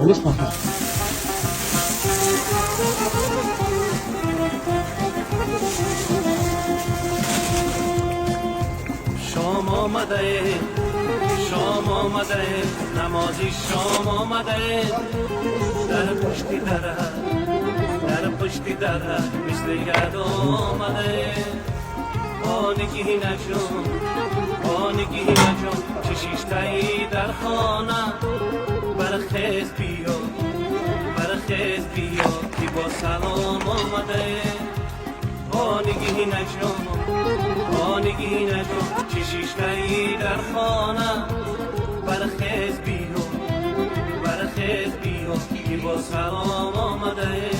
وليش ما شام آمده شام آمده نمازی شام آمده در پشتی دره مثل ید آمده آنگی نجم چشیشتایی در خانه برخیز بیا که با سلام آمده آنگی نجم چشیشتایی در خانه برخیز بیا که با سلام آمده